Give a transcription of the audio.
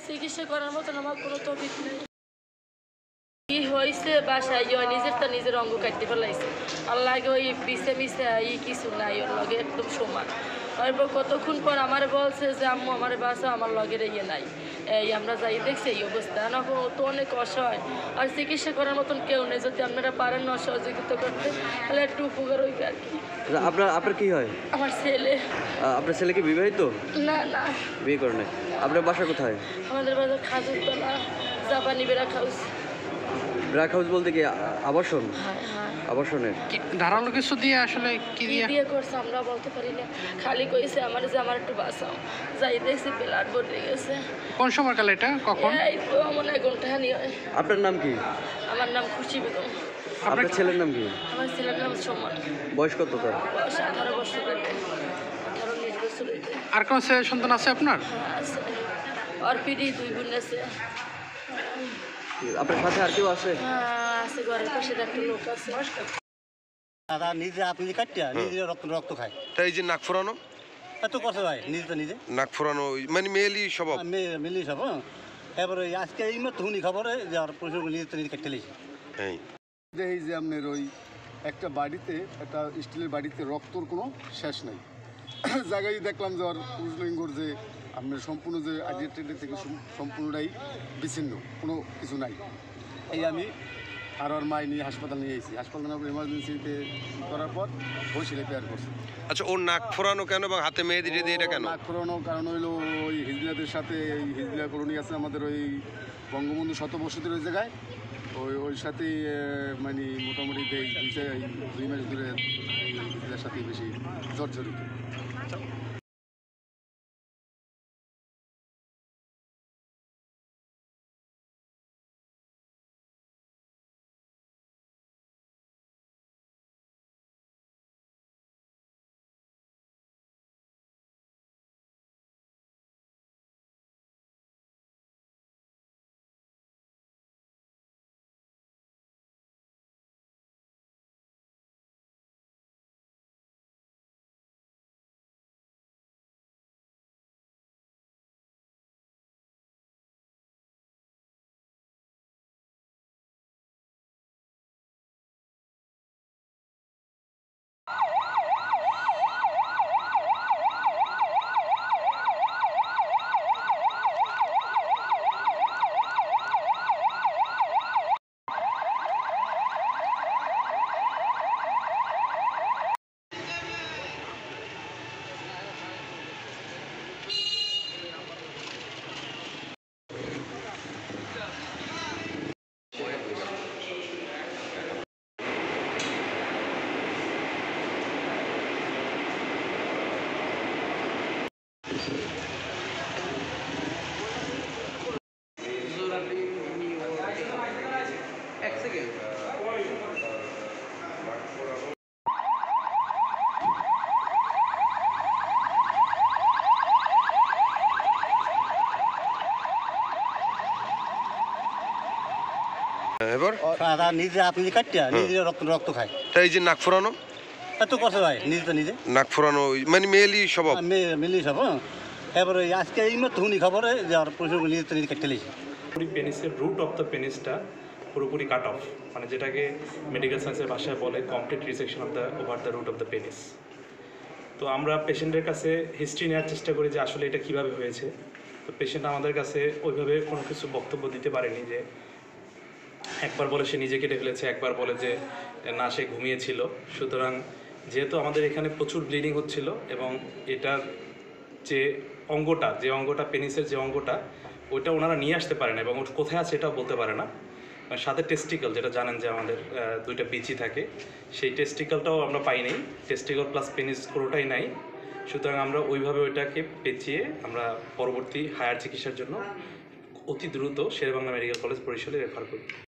চিকিৎসা করার মতন আমার কোনো তৌফিক নেই। কি হয়েছে বাসায় নিজের অঙ্গ কাটতে ফেলাইছে। আল্লাহকে ওই পিছে মিশে কিছু নাই, ওর লগে একদম সমান। তারপর কতক্ষণ পর আমার বলছে যে আম্মু আমার বাসা, আমার লগের নাই। এই আমরা যাই দেখছি এই অবস্থা, এখন তো অনেক অসহায়, আর চিকিৎসা করার মতন কেউ নেই। যদি আপনারা পারেন না সহযোগিতা করতে, তাহলে একটু উপকার হইবে আর কি। আপনার কি হয়? আমার ছেলে। আপনার ছেলে কি বিবাহিত? না না, বিয়ে করে নাই। আপনার বাসা কোথায়? আমাদের বাসা খাজুরতলা, জাপানি বেড়া হাউস। ব্র্যাক হাউস বলতে কি আবাসন? হ্যাঁ হ্যাঁ, আবাসনের ধারালো কিছু দিয়ে আসলে কি দিয়ে করছে আমরা বলতে পারি না। খালি কইছে আমার যে আমার একটু বাঁচাও। যাই দেখছি ব্লাড ভরে গেছে। কোন সময়কালে এটা, কখন? এই তো মনে হয় ঘন্টাখানি হয়। আপনার নাম কি? আমার নাম খুশি বেগম। আপনার ছেলের নাম কি? আমার ছেলের নাম সোমন। বয়স কত তার? বয়স 18 বছর হইতে, 18-19 বছর হইতে। আর কোন ছেলে সন্তান আছে আপনার? হ্যাঁ, আছে। আর পিডি 2 বোন আছে। আপনার সাথে আর কেউ আছে? হ্যাঁ আছে, ঘরের পাশে একটা লোক আছে। দাদা নিজে আপনি কাটিয়া নিজে রক্ত খায়। তাই যে নাক ফোরানো, এত কষ্ট হয় নিজে নাক ফোরানো মানে মেয়েলি স্বভাব। মিলি সব। এবারে আজকে এই মতো হুনি খবরে যে আর পশু নিজে কাটতে লেগেছে। হ্যাঁ, এই যে আপনার ওই একটা বাড়িতে, একটা স্টিলের বাড়িতে রক্তর কোনো শেষ নাই। জায়গায় দেখলাম যে আর পুরুষলিঙ্গর যে আপনার সম্পূর্ণ যে আইডেন্টিটি থেকে সম্পূর্ণটাই বিচ্ছিন্ন, কোনো কিছু নাই। এই আমি আর ওর মাই নিয়ে হাসপাতাল নিয়ে এসেছি। হাসপাতালে এমার্জেন্সিতে করার পর বসিলে পেয়ার করছে। আচ্ছা, ওর নাক ফোরানো কেন এবং হাতে মেহেদি টেদি এটা কেন? নাক ফোরানোর কারণ হইলো ওই হিজলাদের সাথে, এই হিজলা কলোনি আছে আমাদের ওই বঙ্গবন্ধু শতবর্ষতের ওই জায়গায়, ওই সাথেই মানে মোটামুটি 2 মাস ধরে হিজলার সাথেই বেশি জর্জরিত। এবার দাদা নিজে আপনি কাটিয়া নিজে রক্ত খায়। তাই যে নাক ফোরানো, এত কষ্ট হয় নিজে নাক ফোরানো মানে মেয়েলি স্বভাব। মিলি সব। এবারে আজকে এই মতো হুনি খবরে যে আর পশু নিজে কাটতে লেগেছে। পেনিসের রুট অফ দ্য পেনিসটা পুরোপুরি কাট অফ, মানে যেটাকে মেডিকেল সায়েন্সের ভাষায় বলে complete resection of the over the root of the penis. তো আমরা পেশেন্টের কাছে হিস্ট্রি নেওয়ার চেষ্টা করি যে আসলে এটা কীভাবে হয়েছে। তো পেশেন্ট আমাদের কাছে ওইভাবে কোনো কিছু বক্তব্য দিতে পারেনি। যে একবার বলে সে নিজে কেটে ফেলেছে, একবার বলে যে না সে ঘুমিয়েছিল। সুতরাং যেহেতু আমাদের এখানে প্রচুর ব্লিডিং হচ্ছিল এবং এটার যে অঙ্গটা পেনিসের যে অঙ্গটা, ওইটা ওনারা নিয়ে আসতে পারে না এবং ওটা কোথায় আছে এটাও বলতে পারে না। সাথে টেস্টিকল, যেটা জানেন যে আমাদের 2টা বিচি থাকে, সেই টেস্টিকলটাও আমরা পাই নাই। টেস্টিকল প্লাস পেনিস কোনোটাই নাই। সুতরাং আমরা ওইভাবে ওইটাকে পেঁচিয়ে আমরা পরবর্তী হায়ার চিকিৎসার জন্য অতি দ্রুত শেরেবাংলা মেডিকেল কলেজ বরিশালে রেফার করি।